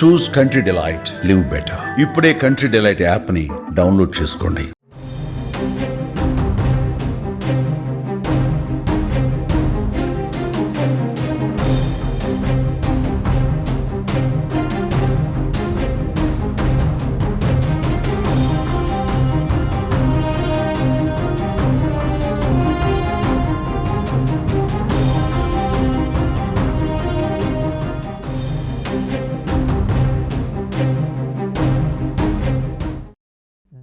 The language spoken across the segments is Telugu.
చూస్ కంట్రీ డిలైట్, లివ్ బెటర్. ఇప్పుడే కంట్రీ డిలైట్ యాప్ ని డౌన్లోడ్ చేసుకోండి.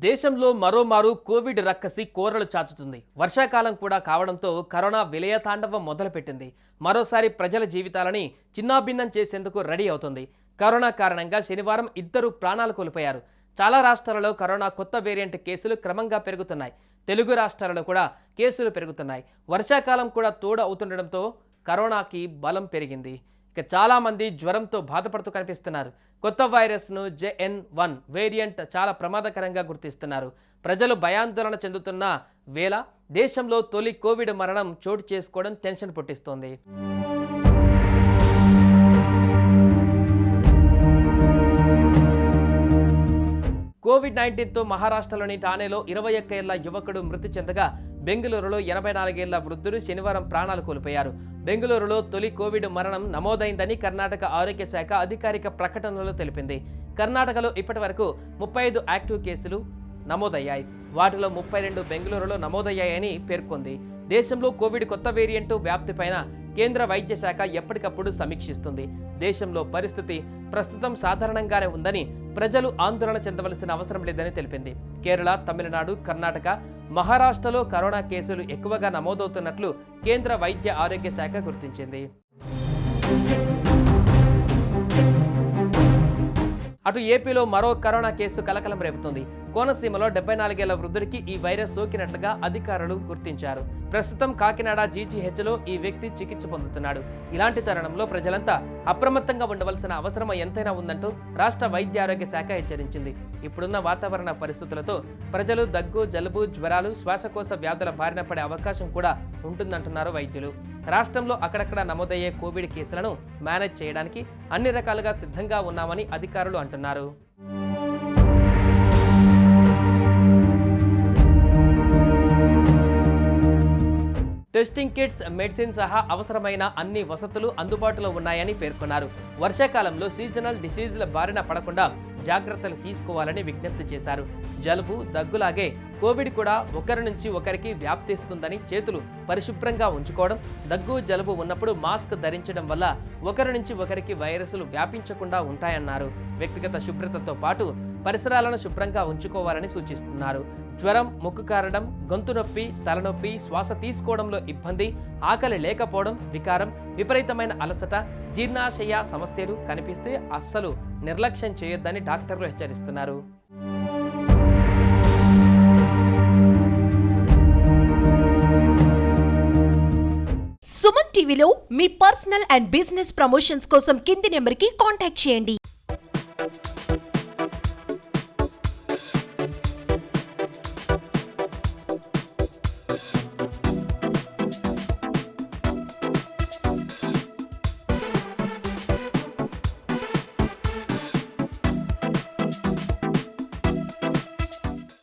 దేశంలో మరోమారు కోవిడ్ రక్కసి కోరలు చాచుతుంది. వర్షాకాలం కూడా కావడంతో కరోనా విలయతాండవం మొదలుపెట్టింది. మరోసారి ప్రజల జీవితాలని చిన్నాభిన్నం చేసేందుకు రెడీ అవుతుంది. కరోనా కారణంగా శనివారం 2 ప్రాణాలు కోల్పోయారు. చాలా రాష్ట్రాలలో కరోనా కొత్త వేరియంట్ కేసులు క్రమంగా పెరుగుతున్నాయి. తెలుగు రాష్ట్రాలలో కూడా కేసులు పెరుగుతున్నాయి. వర్షాకాలం కూడా తోడు అవుతుండడంతో కరోనాకి బలం పెరిగింది. ఇక చాలామంది జ్వరంతో బాధపడుతూ కనిపిస్తున్నారు. కొత్త వైరస్ను JN.1 వేరియంట్ చాలా ప్రమాదకరంగా గుర్తిస్తున్నారు. ప్రజలు భయాందోళన చెందుతున్న వేళ దేశంలో తొలి కోవిడ్ మరణం చోటు చేసుకోవడం టెన్షన్ పుట్టిస్తోంది. కోవిడ్-19తో మహారాష్ట్రలోని ఠానేలో 21 ఏళ్ల యువకుడు మృతి చెందగా బెంగళూరులో 84 ఏళ్ల వృద్ధుడు శనివారం ప్రాణాలు కోల్పోయారు. బెంగళూరులో తొలి కోవిడ్ మరణం నమోదైందని కర్ణాటక ఆరోగ్య శాఖ అధికారిక ప్రకటనలో తెలిపింది. కర్ణాటకలో ఇప్పటివరకు 35 యాక్టివ్ కేసులు నమోదయ్యాయి. వాటిలో 32 బెంగళూరులో నమోదయ్యాయని పేర్కొంది. దేశంలో కోవిడ్ కొత్త వేరియంట్ వ్యాప్తిపైన కేంద్ర వైద్య శాఖ ఎప్పటికప్పుడు సమీక్షిస్తుంది. దేశంలో పరిస్థితి ప్రస్తుతం సాధారణంగానే ఉందని, ప్రజలు ఆందోళన చెందవలసిన అవసరం లేదని తెలిపింది. కేరళ, తమిళనాడు, కర్ణాటక, మహారాష్ట్రలో కరోనా కేసులు ఎక్కువగా నమోదవుతున్నట్లు కేంద్ర వైద్య ఆరోగ్య శాఖ గుర్తించింది. అటు ఏపీలో మరో కరోనా కేసు కలకలం రేపుతుంది. కోనసీమలో 74 ఏళ్ల వృద్ధుడికి ఈ వైరస్ సోకినట్లుగా అధికారులు గుర్తించారు. ప్రస్తుతం కాకినాడ GGHలో ఈ వ్యక్తి చికిత్స పొందుతున్నాడు. ఇలాంటి తరుణంలో ప్రజలంతా అప్రమత్తంగా ఉండవలసిన అవసరం ఎంతైనా ఉందంటూ రాష్ట్ర వైద్య ఆరోగ్య శాఖ హెచ్చరించింది. ఇప్పుడున్న వాతావరణ పరిస్థితులతో ప్రజలు దగ్గు, జలుబు, జ్వరాలు, శ్వాసకోశ వ్యాధుల బారిన పడే అవకాశం కూడా ఉంటుందంటున్నారు వైద్యులు. రాష్ట్రంలో అక్కడక్కడ నమోదయ్యే కోవిడ్ కేసులను మేనేజ్ చేయడానికి అన్ని రకాలుగా సిద్ధంగా ఉన్నామని అధికారులు అంటున్నారు. టెస్టింగ్ కిట్స్, మెడిసిన్ సహా అవసరమైన అన్ని వసతులు అందుబాటులో ఉన్నాయని పేర్కొన్నారు. వర్షాకాలంలో సీజనల్ డిసీజుల బారిన పడకుండా జాగ్రత్తలు తీసుకోవాలని విజ్ఞప్తి చేశారు. జలుబు, దగ్గులాగే కోవిడ్ కూడా ఒకరి నుంచి ఒకరికి వ్యాప్తిస్తుందని చేతులు పరిశుభ్రంగా ఉంచుకోవడం, దగ్గు, జలుబు ఉన్నప్పుడు మాస్క్ ధరించడం వల్ల ఒకరి నుంచి ఒకరికి వైరస్లు వ్యాపించకుండా ఉంటాయన్నారు. వ్యక్తిగత శుభ్రతతో పాటు పరిసరాలను శుభ్రంగా ఉంచుకోవాలని సూచిస్తున్నారు. జ్వరం, ముక్కు కారడం, గొంతు నొప్పి, తలనొప్పి, శ్వాస తీసుకోవడంలో ఇబ్బంది, ఆకలి లేకపోవడం, వికారం, విపరీతమైన అలసట, జీర్ణాశయ సమస్యలు కనిపిస్తే అస్సలు నిర్లక్ష్యం చేయొద్దని డాక్టర్లు హెచ్చరిస్తున్నారు. సుమన్ టీవీలో మీ పర్సనల్ అండ్ బిజినెస్ ప్రమోషన్స్ కోసం కింది నెంబర్కి కాంటాక్ట్ చేయండి.